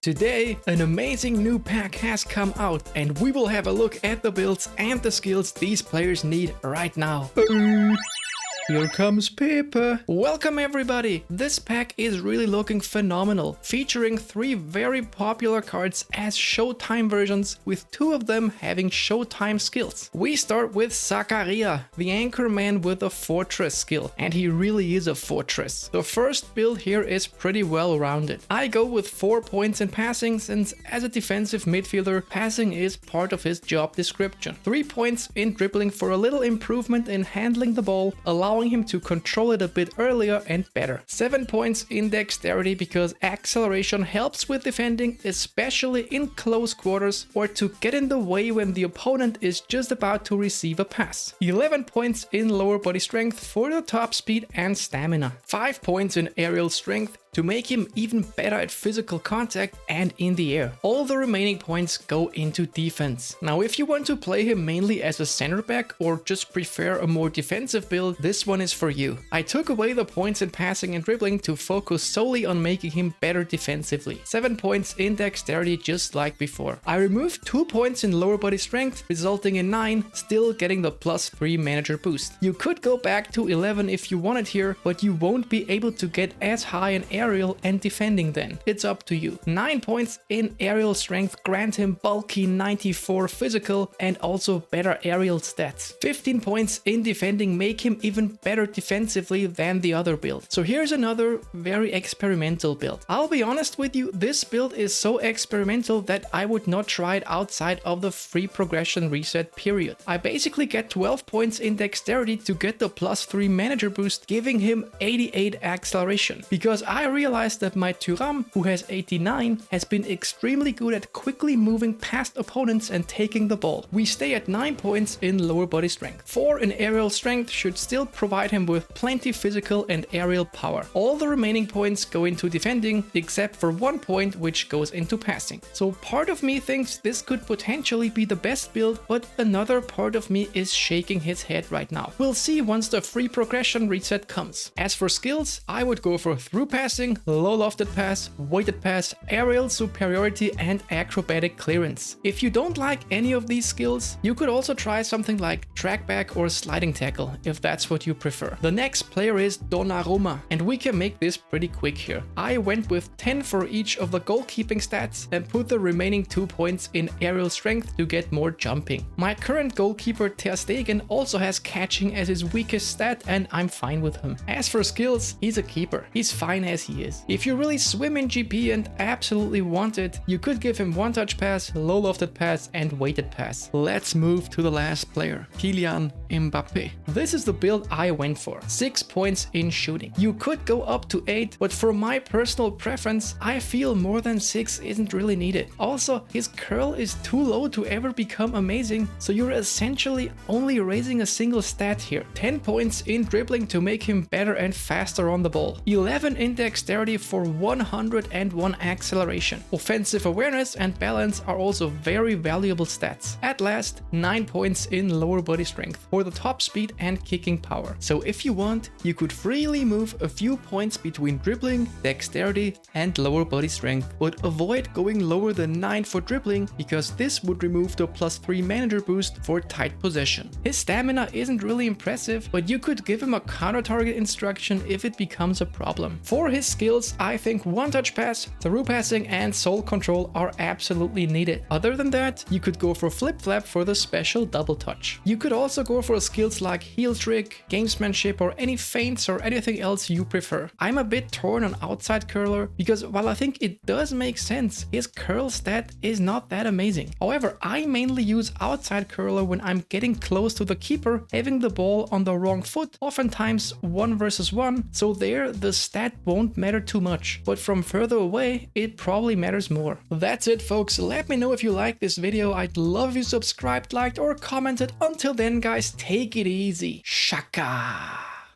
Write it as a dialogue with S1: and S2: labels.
S1: Today, an amazing new pack has come out and we will have a look at the builds and the skills these players need right now. Here comes Pepe. Welcome everybody! This pack is really looking phenomenal, featuring 3 very popular cards as Showtime versions, with 2 of them having Showtime skills. We start with Zakaria, the anchor man with a fortress skill, and he really is a fortress. The first build here is pretty well rounded. I go with 4 points in passing, since as a defensive midfielder, passing is part of his job description. 3 points in dribbling for a little improvement in handling the ball, allowing him to control it a bit earlier and better. 7 points in dexterity because acceleration helps with defending, especially in close quarters or to get in the way when the opponent is just about to receive a pass. 11 points in lower body strength for the top speed and stamina. 5 points in aerial strength to make him even better at physical contact and in the air. All the remaining points go into defense. Now, if you want to play him mainly as a center back or just prefer a more defensive build, this one is for you. I took away the points in passing and dribbling to focus solely on making him better defensively. 7 points in dexterity just like before. I removed 2 points in lower body strength, resulting in 9, still getting the +3 manager boost. You could go back to 11 if you wanted here, but you won't be able to get as high an aerial and defending then. It's up to you. 9 points in aerial strength grant him bulky 94 physical and also better aerial stats. 15 points in defending make him even better defensively than the other build. So here's another very experimental build. I'll be honest with you, this build is so experimental that I would not try it outside of the free progression reset period. I basically get 12 points in dexterity to get the +3 manager boost, giving him 88 acceleration. Because I realized that my Thuram, who has 89, has been extremely good at quickly moving past opponents and taking the ball. We stay at 9 points in lower body strength. 4 in aerial strength should still provide him with plenty physical and aerial power. All the remaining points go into defending, except for 1 point which goes into passing. So part of me thinks this could potentially be the best build, but another part of me is shaking his head right now. We'll see once the free progression reset comes. As for skills, I would go for through passing, low lofted pass, weighted pass, aerial superiority and acrobatic clearance. If you don't like any of these skills, you could also try something like track back or sliding tackle if that's what you prefer. The next player is Donnarumma, and we can make this pretty quick here. I went with 10 for each of the goalkeeping stats and put the remaining 2 points in aerial strength to get more jumping. My current goalkeeper Ter Stegen also has catching as his weakest stat, and I'm fine with him. As for skills, he's a keeper. He's fine as he is. If you really swim in GP and absolutely want it, you could give him one touch pass, low lofted pass and weighted pass. Let's move to the last player, Kylian Mbappe. This is the build I went for. 6 points in shooting. You could go up to 8, but for my personal preference, I feel more than 6 isn't really needed. Also, his curl is too low to ever become amazing, so you're essentially only raising a single stat here. 10 points in dribbling to make him better and faster on the ball. 11 in dexterity for 101 acceleration. Offensive awareness and balance are also very valuable stats. At last, 9 points in lower body strength for the top speed and kicking power. So if you want, you could freely move a few points between dribbling, dexterity and lower body strength, but avoid going lower than 9 for dribbling because this would remove the +3 manager boost for tight possession. His stamina isn't really impressive, but you could give him a counter target instruction if it becomes a problem. For his skills, I think one touch pass, through passing and soul control are absolutely needed. Other than that, you could go for flip flap for the special double touch. You could also go for skills like heel trick, gamesmanship or any feints or anything else you prefer. I'm a bit torn on outside curler because while I think it does make sense, his curl stat is not that amazing. However, I mainly use outside curler when I'm getting close to the keeper, having the ball on the wrong foot, oftentimes 1 versus 1, so there the stat won't matter too much, but from further away it probably matters more. That's it folks, let me know if you liked this video. I'd love if you subscribed, liked or commented. Until then guys, take it easy. Shaka!